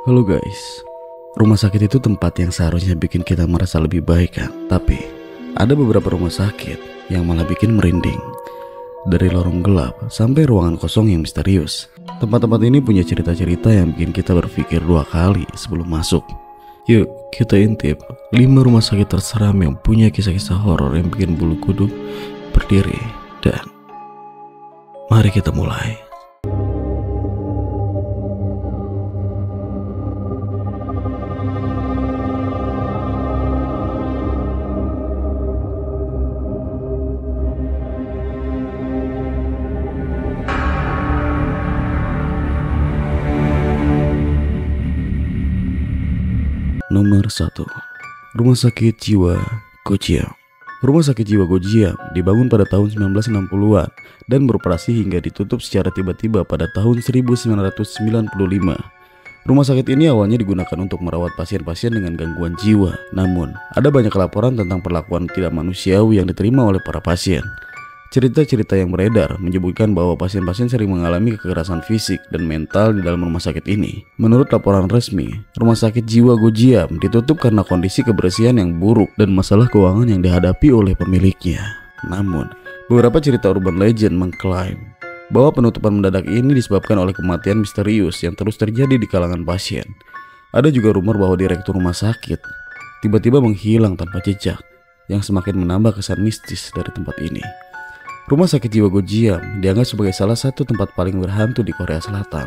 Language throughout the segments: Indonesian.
Halo guys, rumah sakit itu tempat yang seharusnya bikin kita merasa lebih baik kan? Tapi ada beberapa rumah sakit yang malah bikin merinding. Dari lorong gelap sampai ruangan kosong yang misterius, tempat-tempat ini punya cerita-cerita yang bikin kita berpikir dua kali sebelum masuk. Yuk kita intip 5 rumah sakit terseram yang punya kisah-kisah horor yang bikin bulu kuduk berdiri. Dan mari kita mulai. Nomor 1, Rumah Sakit Jiwa Gojiam. Rumah Sakit Jiwa Gojiam dibangun pada tahun 1960-an dan beroperasi hingga ditutup secara tiba-tiba pada tahun 1995. Rumah sakit ini awalnya digunakan untuk merawat pasien-pasien dengan gangguan jiwa. Namun, ada banyak laporan tentang perlakuan tidak manusiawi yang diterima oleh para pasien. Cerita-cerita yang beredar menyebutkan bahwa pasien-pasien sering mengalami kekerasan fisik dan mental di dalam rumah sakit ini. Menurut laporan resmi, Rumah Sakit Jiwa Gojiam ditutup karena kondisi kebersihan yang buruk dan masalah keuangan yang dihadapi oleh pemiliknya. Namun, beberapa cerita urban legend mengklaim bahwa penutupan mendadak ini disebabkan oleh kematian misterius yang terus terjadi di kalangan pasien. Ada juga rumor bahwa direktur rumah sakit tiba-tiba menghilang tanpa jejak, yang semakin menambah kesan mistis dari tempat ini. Rumah Sakit Jiwa Gojiam dianggap sebagai salah satu tempat paling berhantu di Korea Selatan.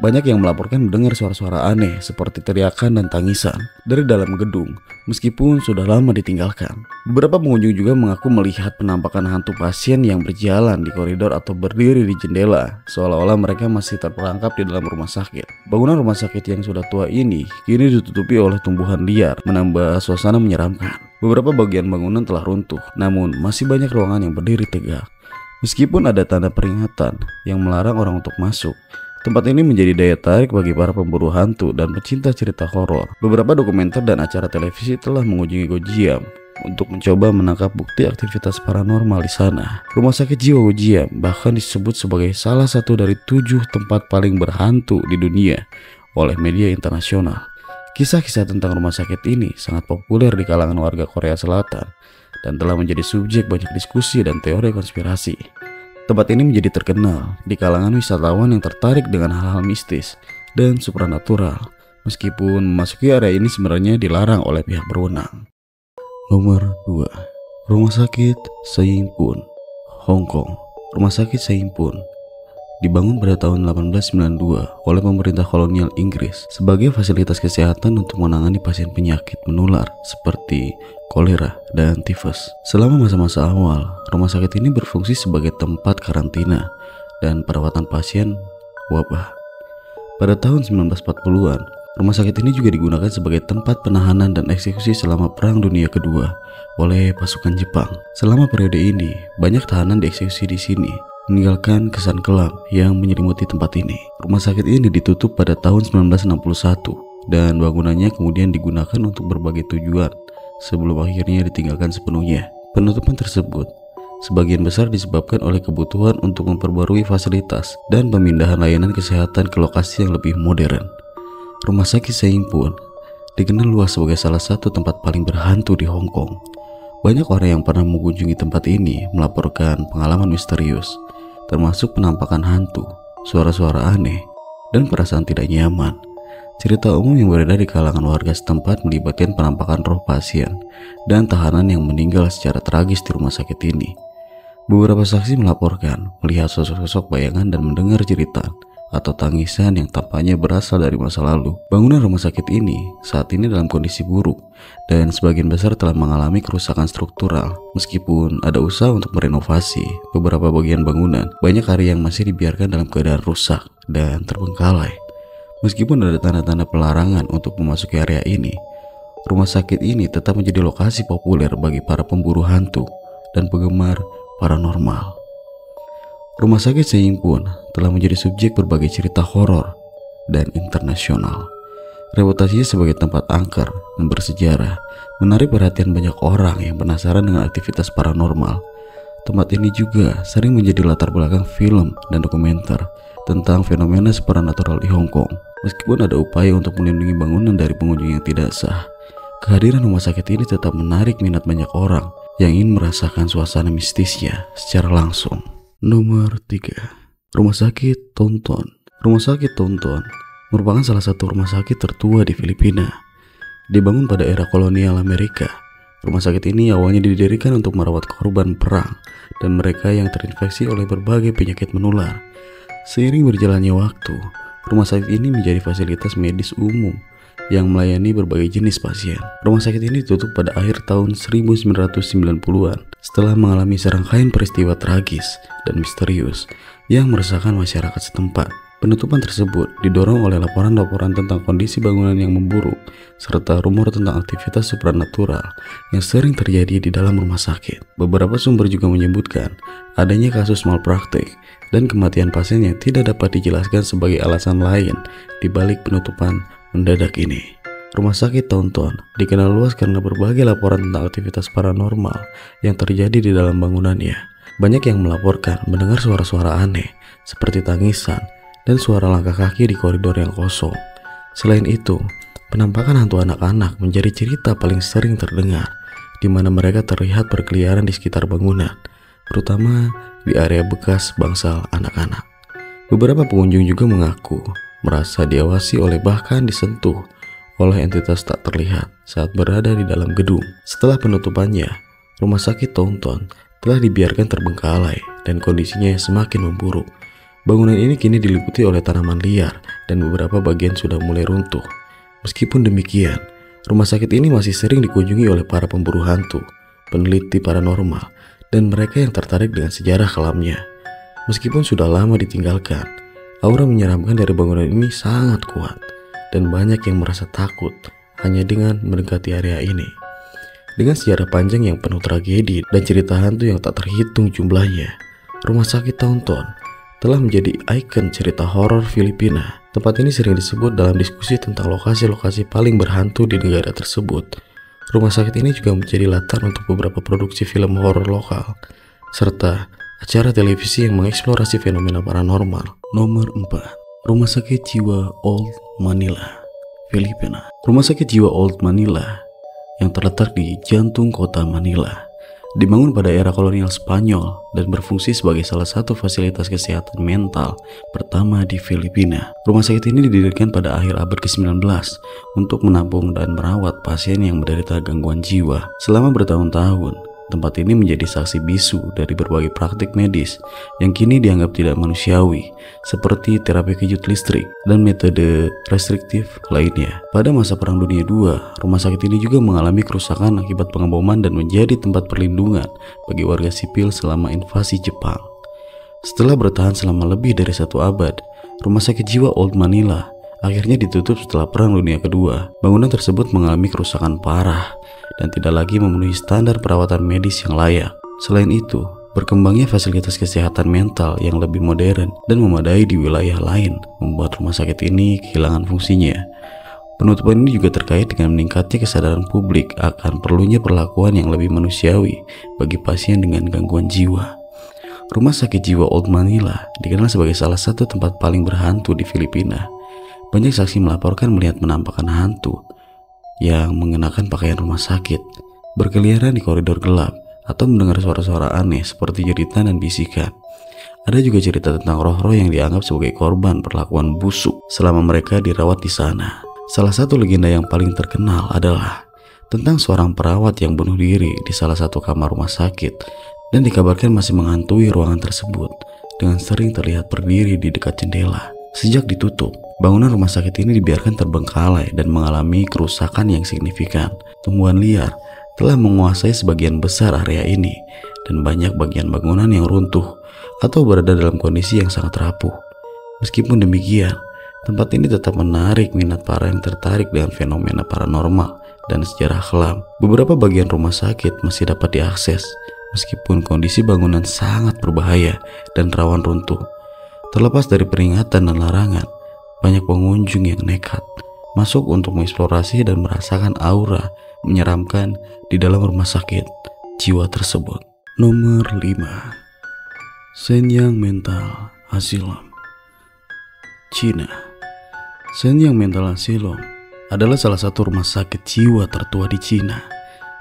Banyak yang melaporkan mendengar suara-suara aneh seperti teriakan dan tangisan dari dalam gedung meskipun sudah lama ditinggalkan. Beberapa pengunjung juga mengaku melihat penampakan hantu pasien yang berjalan di koridor atau berdiri di jendela, seolah-olah mereka masih terperangkap di dalam rumah sakit. Bangunan rumah sakit yang sudah tua ini kini ditutupi oleh tumbuhan liar, menambah suasana menyeramkan. Beberapa bagian bangunan telah runtuh, namun masih banyak ruangan yang berdiri tegak. Meskipun ada tanda peringatan yang melarang orang untuk masuk, tempat ini menjadi daya tarik bagi para pemburu hantu dan pecinta cerita horor. Beberapa dokumenter dan acara televisi telah mengunjungi Gojiam untuk mencoba menangkap bukti aktivitas paranormal di sana. Rumah Sakit Jiwa Gojiam bahkan disebut sebagai salah satu dari 7 tempat paling berhantu di dunia oleh media internasional. Kisah-kisah tentang rumah sakit ini sangat populer di kalangan warga Korea Selatan dan telah menjadi subjek banyak diskusi dan teori konspirasi. Tempat ini menjadi terkenal di kalangan wisatawan yang tertarik dengan hal-hal mistis dan supranatural, meskipun memasuki area ini sebenarnya dilarang oleh pihak berwenang. Nomor 2, Rumah Sakit Seimpun, Hong Kong. Rumah Sakit Seimpun dibangun pada tahun 1892 oleh pemerintah kolonial Inggris sebagai fasilitas kesehatan untuk menangani pasien penyakit menular seperti kolera dan tifus. Selama masa-masa awal, rumah sakit ini berfungsi sebagai tempat karantina dan perawatan pasien wabah. Pada tahun 1940-an, rumah sakit ini juga digunakan sebagai tempat penahanan dan eksekusi selama Perang Dunia Kedua oleh pasukan Jepang. Selama periode ini, banyak tahanan dieksekusi di sini, meninggalkan kesan kelam yang menyelimuti tempat ini. Rumah sakit ini ditutup pada tahun 1961 dan bangunannya kemudian digunakan untuk berbagai tujuan sebelum akhirnya ditinggalkan sepenuhnya. Penutupan tersebut sebagian besar disebabkan oleh kebutuhan untuk memperbarui fasilitas dan pemindahan layanan kesehatan ke lokasi yang lebih modern. Rumah Sakit Seimpun dikenal luas sebagai salah satu tempat paling berhantu di Hong Kong. Banyak orang yang pernah mengunjungi tempat ini melaporkan pengalaman misterius, termasuk penampakan hantu, suara-suara aneh, dan perasaan tidak nyaman. Cerita umum yang beredar di kalangan warga setempat melibatkan penampakan roh pasien dan tahanan yang meninggal secara tragis di rumah sakit ini. Beberapa saksi melaporkan melihat sosok-sosok bayangan dan mendengar cerita atau tangisan yang tampaknya berasal dari masa lalu. Bangunan rumah sakit ini saat ini dalam kondisi buruk dan sebagian besar telah mengalami kerusakan struktural. Meskipun ada usaha untuk merenovasi beberapa bagian bangunan, banyak area yang masih dibiarkan dalam keadaan rusak dan terbengkalai. Meskipun ada tanda-tanda pelarangan untuk memasuki area ini, rumah sakit ini tetap menjadi lokasi populer bagi para pemburu hantu dan penggemar paranormal. Rumah Sakit Seimpun telah menjadi subjek berbagai cerita horor dan internasional. Reputasinya sebagai tempat angker dan bersejarah menarik perhatian banyak orang yang penasaran dengan aktivitas paranormal. Tempat ini juga sering menjadi latar belakang film dan dokumenter tentang fenomena supernatural di Hong Kong. Meskipun ada upaya untuk melindungi bangunan dari pengunjung yang tidak sah, kehadiran rumah sakit ini tetap menarik minat banyak orang yang ingin merasakan suasana mistisnya secara langsung. Nomor 3. Rumah Sakit Taunton. Rumah Sakit Taunton merupakan salah satu rumah sakit tertua di Filipina. Dibangun pada era kolonial Amerika, rumah sakit ini awalnya didirikan untuk merawat korban perang dan mereka yang terinfeksi oleh berbagai penyakit menular. Seiring berjalannya waktu, rumah sakit ini menjadi fasilitas medis umum yang melayani berbagai jenis pasien. Rumah sakit ini tutup pada akhir tahun 1990-an setelah mengalami serangkaian peristiwa tragis dan misterius yang meresahkan masyarakat setempat. Penutupan tersebut didorong oleh laporan-laporan tentang kondisi bangunan yang memburuk serta rumor tentang aktivitas supranatural yang sering terjadi di dalam rumah sakit. Beberapa sumber juga menyebutkan adanya kasus malpraktik dan kematian pasien yang tidak dapat dijelaskan sebagai alasan lain di balik penutupan mendadak ini. Rumah Sakit Taunton dikenal luas karena berbagai laporan tentang aktivitas paranormal yang terjadi di dalam bangunannya. Banyak yang melaporkan mendengar suara-suara aneh seperti tangisan dan suara langkah kaki di koridor yang kosong. Selain itu, penampakan hantu anak-anak menjadi cerita paling sering terdengar, di mana mereka terlihat berkeliaran di sekitar bangunan, terutama di area bekas bangsal anak-anak. Beberapa pengunjung juga mengaku merasa diawasi oleh bahkan disentuh oleh entitas tak terlihat saat berada di dalam gedung. Setelah penutupannya, Rumah Sakit Taunton telah dibiarkan terbengkalai dan kondisinya semakin memburuk. Bangunan ini kini diliputi oleh tanaman liar dan beberapa bagian sudah mulai runtuh. Meskipun demikian, rumah sakit ini masih sering dikunjungi oleh para pemburu hantu, peneliti paranormal, dan mereka yang tertarik dengan sejarah kelamnya. Meskipun sudah lama ditinggalkan, aura menyeramkan dari bangunan ini sangat kuat dan banyak yang merasa takut hanya dengan mendekati area ini. Dengan sejarah panjang yang penuh tragedi dan cerita hantu yang tak terhitung jumlahnya, Rumah Sakit Taunton telah menjadi ikon cerita horor Filipina. Tempat ini sering disebut dalam diskusi tentang lokasi-lokasi paling berhantu di negara tersebut. Rumah sakit ini juga menjadi latar untuk beberapa produksi film horor lokal, serta acara televisi yang mengeksplorasi fenomena paranormal. Nomor 4. Rumah Sakit Jiwa Old Manila, Filipina. Rumah Sakit Jiwa Old Manila yang terletak di jantung kota Manila dibangun pada era kolonial Spanyol dan berfungsi sebagai salah satu fasilitas kesehatan mental pertama di Filipina. Rumah sakit ini didirikan pada akhir abad ke-19 untuk menampung dan merawat pasien yang menderita gangguan jiwa. Selama bertahun-tahun, tempat ini menjadi saksi bisu dari berbagai praktik medis yang kini dianggap tidak manusiawi, seperti terapi kejut listrik dan metode restriktif lainnya. Pada masa Perang Dunia II, rumah sakit ini juga mengalami kerusakan akibat pengeboman dan menjadi tempat perlindungan bagi warga sipil selama invasi Jepang. Setelah bertahan selama lebih dari 1 abad, Rumah Sakit Jiwa Old Manila akhirnya ditutup setelah Perang Dunia Kedua. Bangunan tersebut mengalami kerusakan parah dan tidak lagi memenuhi standar perawatan medis yang layak. Selain itu, berkembangnya fasilitas kesehatan mental yang lebih modern dan memadai di wilayah lain membuat rumah sakit ini kehilangan fungsinya. Penutupan ini juga terkait dengan meningkatnya kesadaran publik akan perlunya perlakuan yang lebih manusiawi bagi pasien dengan gangguan jiwa. Rumah Sakit Jiwa Old Manila dikenal sebagai salah satu tempat paling berhantu di Filipina. Banyak saksi melaporkan melihat penampakan hantu yang mengenakan pakaian rumah sakit, berkeliaran di koridor gelap, atau mendengar suara-suara aneh seperti jeritan dan bisikan. Ada juga cerita tentang roh-roh yang dianggap sebagai korban perlakuan busuk selama mereka dirawat di sana. Salah satu legenda yang paling terkenal adalah tentang seorang perawat yang bunuh diri di salah satu kamar rumah sakit dan dikabarkan masih menghantui ruangan tersebut dengan sering terlihat berdiri di dekat jendela. Sejak ditutup, bangunan rumah sakit ini dibiarkan terbengkalai dan mengalami kerusakan yang signifikan. Tumbuhan liar telah menguasai sebagian besar area ini dan banyak bagian bangunan yang runtuh atau berada dalam kondisi yang sangat rapuh. Meskipun demikian, tempat ini tetap menarik minat para yang tertarik dengan fenomena paranormal dan sejarah kelam. Beberapa bagian rumah sakit masih dapat diakses meskipun kondisi bangunan sangat berbahaya dan rawan runtuh. Terlepas dari peringatan dan larangan, banyak pengunjung yang nekat masuk untuk mengeksplorasi dan merasakan aura menyeramkan di dalam rumah sakit jiwa tersebut. Nomor 5. Shenyang Mental Asylum, Cina. Shenyang Mental Asylum adalah salah satu rumah sakit jiwa tertua di Cina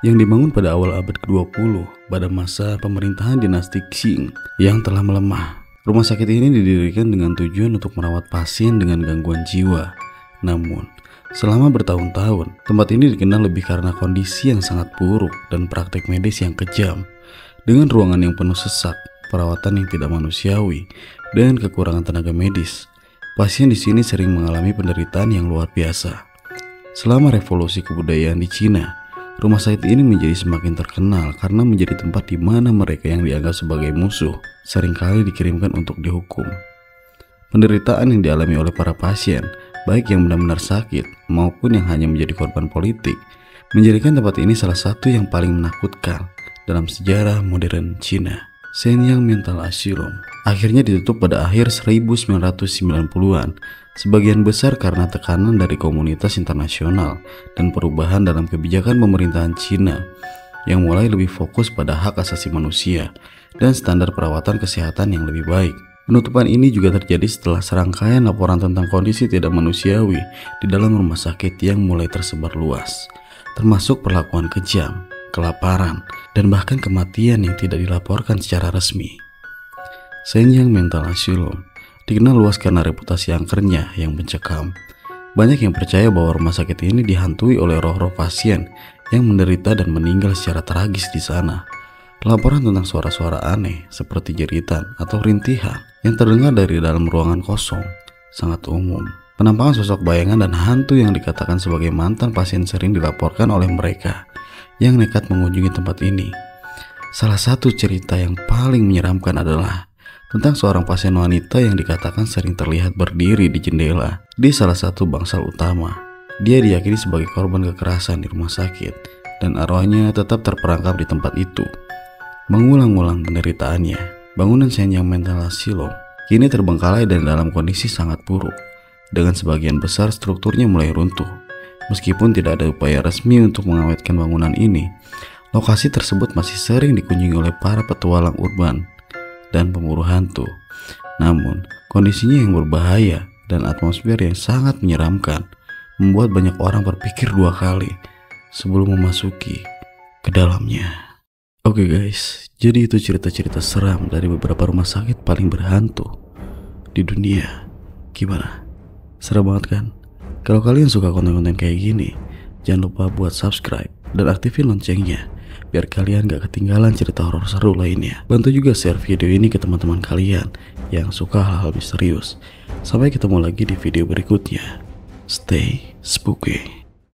yang dibangun pada awal abad ke-20 pada masa pemerintahan dinasti Qing yang telah melemah. Rumah sakit ini didirikan dengan tujuan untuk merawat pasien dengan gangguan jiwa. Namun, selama bertahun-tahun, tempat ini dikenal lebih karena kondisi yang sangat buruk dan praktek medis yang kejam, dengan ruangan yang penuh sesak, perawatan yang tidak manusiawi, dan kekurangan tenaga medis. Pasien di sini sering mengalami penderitaan yang luar biasa. Selama revolusi kebudayaan di Cina, rumah sakit ini menjadi semakin terkenal karena menjadi tempat di mana mereka yang dianggap sebagai musuh seringkali dikirimkan untuk dihukum. Penderitaan yang dialami oleh para pasien, baik yang benar-benar sakit maupun yang hanya menjadi korban politik, menjadikan tempat ini salah satu yang paling menakutkan dalam sejarah modern Cina. Shenyang Mental Asylum akhirnya ditutup pada akhir 1990-an, sebagian besar karena tekanan dari komunitas internasional dan perubahan dalam kebijakan pemerintahan Cina yang mulai lebih fokus pada hak asasi manusia dan standar perawatan kesehatan yang lebih baik. Penutupan ini juga terjadi setelah serangkaian laporan tentang kondisi tidak manusiawi di dalam rumah sakit yang mulai tersebar luas, termasuk perlakuan kejam, kelaparan, dan bahkan kematian yang tidak dilaporkan secara resmi. Shenyang Mental Asylum dikenal luas karena reputasi angkernya yang mencekam. Banyak yang percaya bahwa rumah sakit ini dihantui oleh roh-roh pasien yang menderita dan meninggal secara tragis di sana. Laporan tentang suara-suara aneh seperti jeritan atau rintihan yang terdengar dari dalam ruangan kosong sangat umum. Penampakan sosok bayangan dan hantu yang dikatakan sebagai mantan pasien sering dilaporkan oleh mereka yang nekat mengunjungi tempat ini. Salah satu cerita yang paling menyeramkan adalah tentang seorang pasien wanita yang dikatakan sering terlihat berdiri di jendela di salah satu bangsal utama. Dia diyakini sebagai korban kekerasan di rumah sakit dan arwahnya tetap terperangkap di tempat itu, mengulang-ulang penderitaannya. Bangunan Shenyang Mental Asylum kini terbengkalai dan dalam kondisi sangat buruk, dengan sebagian besar strukturnya mulai runtuh. Meskipun tidak ada upaya resmi untuk mengawetkan bangunan ini, lokasi tersebut masih sering dikunjungi oleh para petualang urban dan pemburu hantu. Namun, kondisinya yang berbahaya dan atmosfer yang sangat menyeramkan membuat banyak orang berpikir dua kali sebelum memasuki ke dalamnya. Oke guys, jadi itu cerita-cerita seram dari beberapa rumah sakit paling berhantu di dunia. Gimana? Serem banget kan? Kalau kalian suka konten-konten kayak gini, jangan lupa buat subscribe dan aktifin loncengnya biar kalian gak ketinggalan cerita horor seru lainnya. Bantu juga share video ini ke teman-teman kalian yang suka hal-hal misterius. Sampai ketemu lagi di video berikutnya. Stay spooky.